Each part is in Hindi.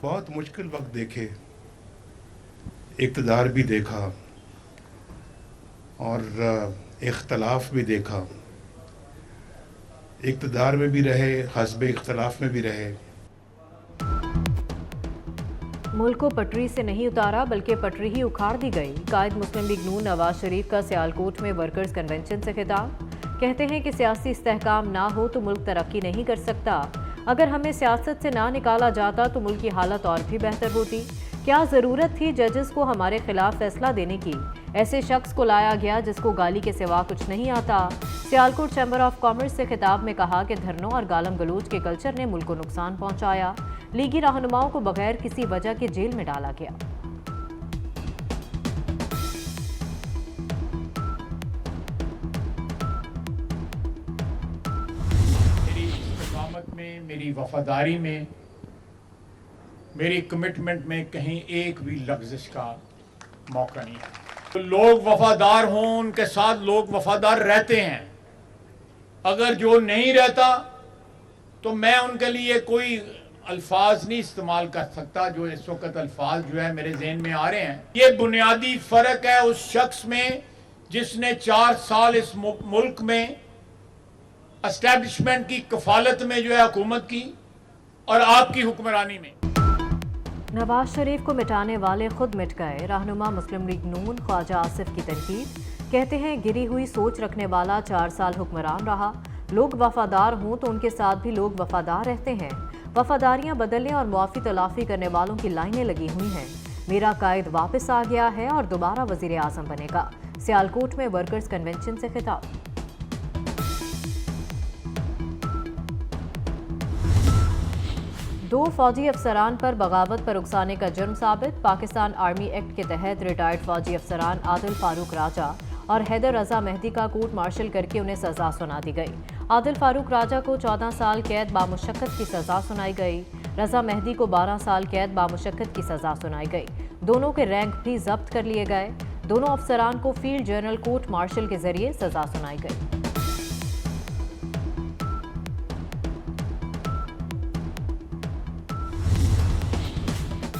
बहुत मुश्किल वक्त देखे, इक़्तिदार भी देखा और इख्तलाफ भी देखा। इक़्तिदार में भी रहे, हस्ब इख्तलाफ में भी रहे। मुल्क को पटरी से नहीं उतारा बल्कि पटरी ही उखाड़ दी गई। कायद मुस्लिम लीग नून नवाज शरीफ का सियालकोट में वर्कर्स कन्वेंशन से खिताब। कहते हैं कि सियासी इस्तेहकाम ना हो तो मुल्क तरक्की नहीं कर सकता। अगर हमें सियासत से ना निकाला जाता तो मुल्क की हालत और भी बेहतर होती। क्या ज़रूरत थी जजेस को हमारे खिलाफ फैसला देने की? ऐसे शख्स को लाया गया जिसको गाली के सिवा कुछ नहीं आता। सियालकोट चैम्बर ऑफ कॉमर्स से खिताब में कहा कि धरनों और गालम गलोच के कल्चर ने मुल्क को नुकसान पहुंचाया। लीगी रहनुमाओं को बगैर किसी वजह के जेल में डाला गया। मेरी इस्तिकामत में, मेरी वफादारी में, मेरी कमिटमेंट में कहीं एक भी लफ्ज़िश का मौका नहीं है। तो लोग वफादार हों, उनके साथ लोग वफादार रहते हैं। अगर जो नहीं रहता तो मैं उनके लिए कोई अल्फाज नहीं इस्तेमाल कर सकता जो इस वक्त अल्फाज जो है मेरे जहन में आ रहे हैं। ये बुनियादी फर्क है उस शख्स में जिसने 4 साल इस मुल्क में एस्टैब्लिशमेंट की कफालत में जो है हुकूमत की और आपकी हुक्मरानी में। नवाज शरीफ को मिटाने वाले खुद मिट गए। रहनुमा मुस्लिम लीग नून ख्वाजा आसिफ की तनकीद। कहते हैं गिरी हुई सोच रखने वाला 4 साल हुक्मरान रहा। लोग वफादार हों तो उनके साथ भी लोग वफादार रहते हैं। वफादारियां बदलने और मुआफ़ी तलाफी करने वालों की लाइनें लगी हुई हैं। मेरा कायद वापस आ गया है और दोबारा वजीर आज़म बनेगा। सियालकोट में वर्कर्स कन्वेंशन से खिताब। दो फौजी अफसरान पर बगावत पर उकसाने का जुर्म साबित। पाकिस्तान आर्मी एक्ट के तहत रिटायर्ड फौजी अफसरान आदिल फारूक राजा और हैदर रजा मेहदी का कोर्ट मार्शल करके उन्हें सजा सुना दी गई। आदिल फारूक राजा को 14 साल कैद बामुशक्कत की सजा सुनाई गई। रजा मेहदी को 12 साल कैद बामुशक्कत की सजा सुनाई गई। दोनों के रैंक भी जब्त कर लिए गए। दोनों अफसरान को फील्ड जर्नल कोर्ट मार्शल के जरिए सजा सुनाई गई।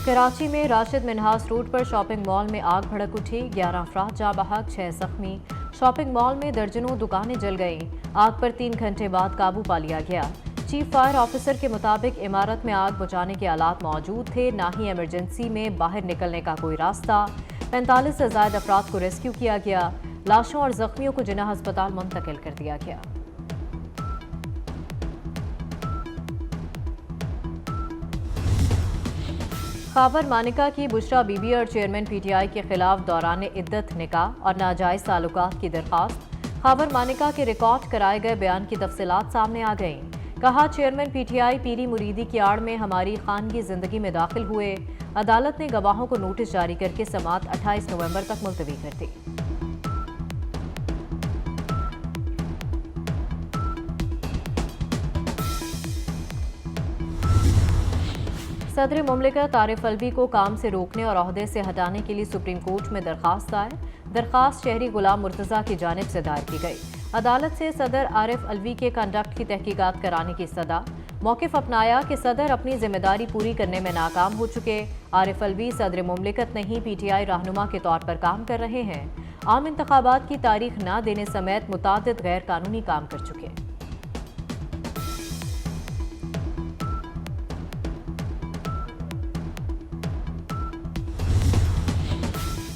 कराची में राशिद मिन्हास रोड पर शॉपिंग मॉल में आग भड़क उठी। 11 अफराद जाँ बहक, 6 जख्मी। शॉपिंग मॉल में दर्जनों दुकानें जल गईं। आग पर 3 घंटे बाद काबू पा लिया गया। चीफ फायर ऑफिसर के मुताबिक इमारत में आग बुझाने के आलात मौजूद थे, ना ही इमरजेंसी में बाहर निकलने का कोई रास्ता। 45 से ज्यादा अफराद को रेस्क्यू किया गया। लाशों और जख्मियों को जिन्ना अस्पताल मुंतकिल कर दिया गया। खावर मानिका की बुशरा बीबी और चेयरमैन पीटीआई के खिलाफ दौरान इद्दत निकाह और नाजायज ताल्लुकात की दरखास्त। खावर मानिका के रिकॉर्ड कराए गए बयान की तफसीलात सामने आ गईं। कहा, चेयरमैन पीटीआई पीरी मुरीदी की आड़ में हमारी खानगी जिंदगी में दाखिल हुए। अदालत ने गवाहों को नोटिस जारी करके समाअत 28 नवंबर तक मुलतवी कर दी। सदर मुमलिकत आरिफ अलवी को काम से रोकने और ओहदे से हटाने के लिए सुप्रीम कोर्ट में दरखास्त दायर। दरखास्त शहरी गुलाम मुर्तज़ा की जानिब से दायर की गई। अदालत से सदर आरिफ अलवी के कंडक्ट की तहकीकात कराने की सदा। मौक़िफ़ अपनाया कि सदर अपनी जिम्मेदारी पूरी करने में नाकाम हो चुके। आरिफ अलवी सदर मुमलिकत नहीं पीटीआई रहनुमा के तौर पर काम कर रहे हैं। आम इंतखाबात की तारीख न देने समेत मुतादिद गैर कानूनी काम कर चुके।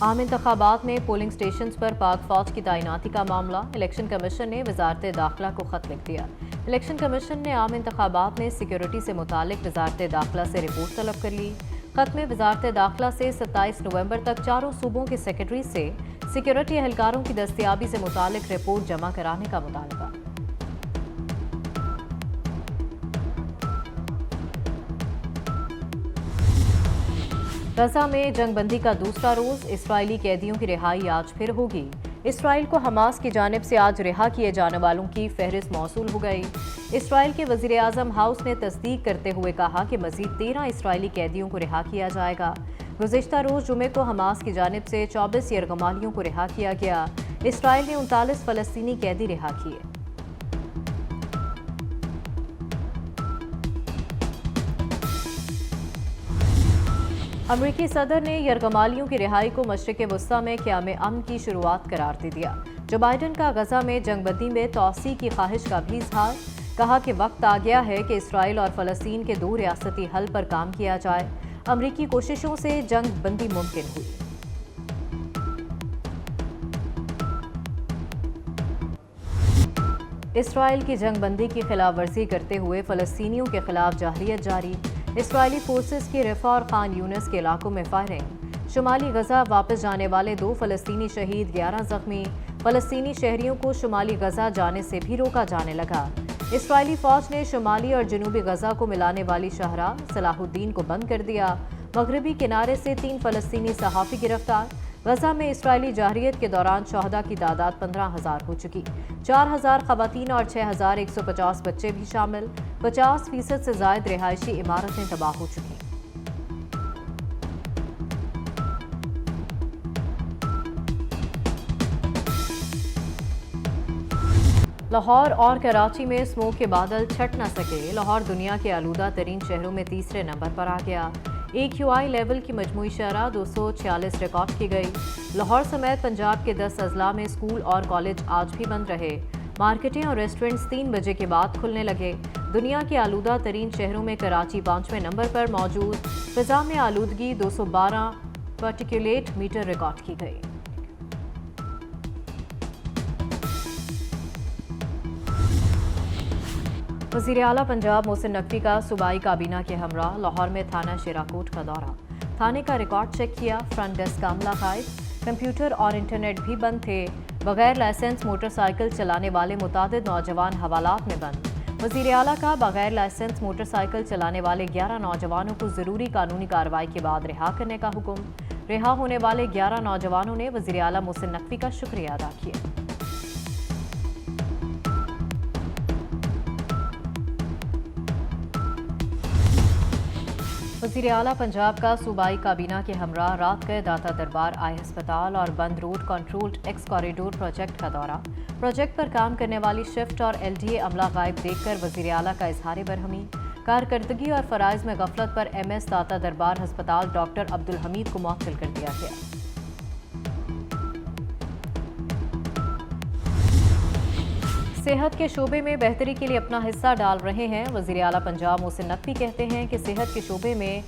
आम इंतखाबात में पोलिंग स्टेशन पर पाक फौज की तैनाती का मामला। इलेक्शन कमीशन ने वजारत दाखिला को खत लिख दिया। इलेक्शन कमीशन ने आम इंतखाबात में सिक्योरिटी से मुतालिक वजारत दाखिला से रिपोर्ट तलब कर ली। खत में वजारत दाखिला से 27 नवंबर तक चारों सूबों के सेक्रेटरी से सिक्योरिटी एहलकारों की दस्तियाबी से मुतालिक रिपोर्ट जमा कराने का मुतालबा। गजा में जंगबंदी का दूसरा रोज। इस्राइली कैदियों की रिहाई आज फिर होगी। इसराइल को हमास की जानिब से आज रिहा किए जाने वालों की फहरिस्त मौसूल हो गई। इसराइल के वजीर आज़म हाउस ने तस्दीक करते हुए कहा कि मजीद 13 इसराइली कैदियों को रिहा किया जाएगा। गुज़िश्ता रोज जुमे को हमास की जानिब से 24 यरगमालियों को रिहा किया गया। इसराइल ने 39 फ़लस्तीनी कैदी रिहा किए। अमरीकी सदर ने यरगमालियों की रिहाई को मशरिक़ वस्ता में क़याम अमन की शुरुआत करार दे दिया। जो बाइडन का गजा में जंगबंदी में तोसी की ख्वाहिश का भी इजहार, कहा कि वक्त आ गया है कि इसराइल और फ़लस्तीन के 2 रियासती हल पर काम किया जाए। अमरीकी कोशिशों से जंग बंदी मुमकिन हुई। इसराइल की जंग बंदी की खिलाफ वर्जी करते हुए फ़लस्तीनियों के खिलाफ जाहरियत जारी। इसराइली फोर्सेस की रफ़ा और खान यूनिस के इलाकों में फायरिंग। शुमाली गजा वापस जाने वाले 2 फ़लस्तीनी शहीद, 11 जख्मी। फ़लस्तीनी शहरियों को शुमाली गजा जाने से भी रोका जाने लगा। इसराइली फ़ौज ने शुमाली और जनूबी गजा को मिलाने वाली शाहराह सलाहुद्दीन को बंद कर दिया। मगरबी किनारे से 3 फ़लस्तीनी सहाफ़ी गिरफ्तार। गजा में इसराइली जाहरियत के दौरान शहदा की तादाद 15,000 हो चुकी। 4,000 ख़वातीन और 6,150 बच्चे भी शामिल। 50% से ज़ायद रिहायशी इमारतें तबाह हो चुकी। लाहौर और कराची में स्मोक के बादल छट न सके। लाहौर दुनिया के आलूदा तरीन शहरों में तीसरे नंबर पर आ गया। AQI लेवल की मजमूई शरह 246 रिकॉर्ड की गई। लाहौर समेत पंजाब के 10 अजला में स्कूल और कॉलेज आज भी बंद रहे। मार्केटें और रेस्टोरेंट्स 3 बजे के बाद खुलने लगे। दुनिया के आलूदा तरीन शहरों में कराची 5वें नंबर पर मौजूद। फिजा में आलूदगी 212 पार्टिकुलेट मीटर रिकॉर्ड की गई। वज़ीर आला पंजाब मोहसिन नकवी का सूबाई काबीना के हमरा लाहौर में थाना शेराकोट का दौरा। थाने का रिकॉर्ड चेक किया। फ्रंट डेस्क का अमला गायब। कंप्यूटर और इंटरनेट भी बंद थे। बगैर लाइसेंस मोटरसाइकिल चलाने वाले मुतादिद नौजवान हवालात में बंद। वज़ीर आला का बगैर लाइसेंस मोटरसाइकिल चलाने वाले 11 नौजवानों को ज़रूरी कानूनी कार्रवाई के बाद रिहा करने का हुक्म। रिहा होने वाले 11 नौजवानों ने वज़ीर आला मोहसिन नकवी का शुक्रिया अदा किया। वज़ीर आला पंजाब का सूबाई काबीना के हमरा रात गए दाता दरबार आई अस्पताल और बंद road controlled x corridor project का दौरा। प्रोजेक्ट पर काम करने वाली शिफ्ट और LDA अमला गायब देखकर वज़ीर आला का इजहार बरहमी। कारकर्दगी और फ़राइज़ में गफलत पर MS दाता दरबार अस्पताल डॉक्टर अब्दुल हमीद को मुअत्तल कर दिया गया। सेहत के शोबे में बेहतरी के लिए अपना हिस्सा डाल रहे हैं। वज़ीर आला पंजाब मोहसिन नकवी कहते हैं कि सेहत के शोबे में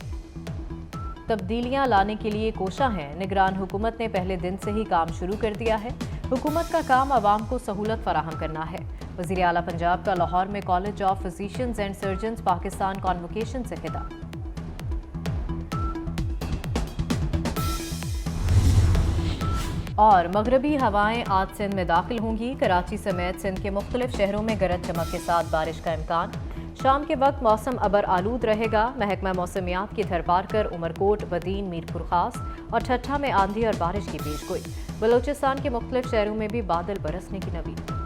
तब्दीलियां लाने के लिए कोशा हैं। निगरान हुकूमत ने पहले दिन से ही काम शुरू कर दिया है। हुकूमत का काम आवाम को सहूलत फराहम करना है। वज़ीर आला पंजाब का लाहौर में college of physicians and surgeons Pakistan convocation से खिताब। और मगरबी हवाएं आज सिंध में दाखिल होंगी। कराची समेत सिंध के मुख्तलिफ शहरों में गरज चमक के साथ बारिश का इम्कान। शाम के वक्त मौसम अबर आलूद रहेगा। महकमा मौसमियात की थरपारकर, उमरकोट, बदीन, मीरपुर खास और ठट्ठा में आंधी और बारिश की पेशगोई। बलोचिस्तान के मुख्तलिफ शहरों में भी बादल बरसने की नवीद।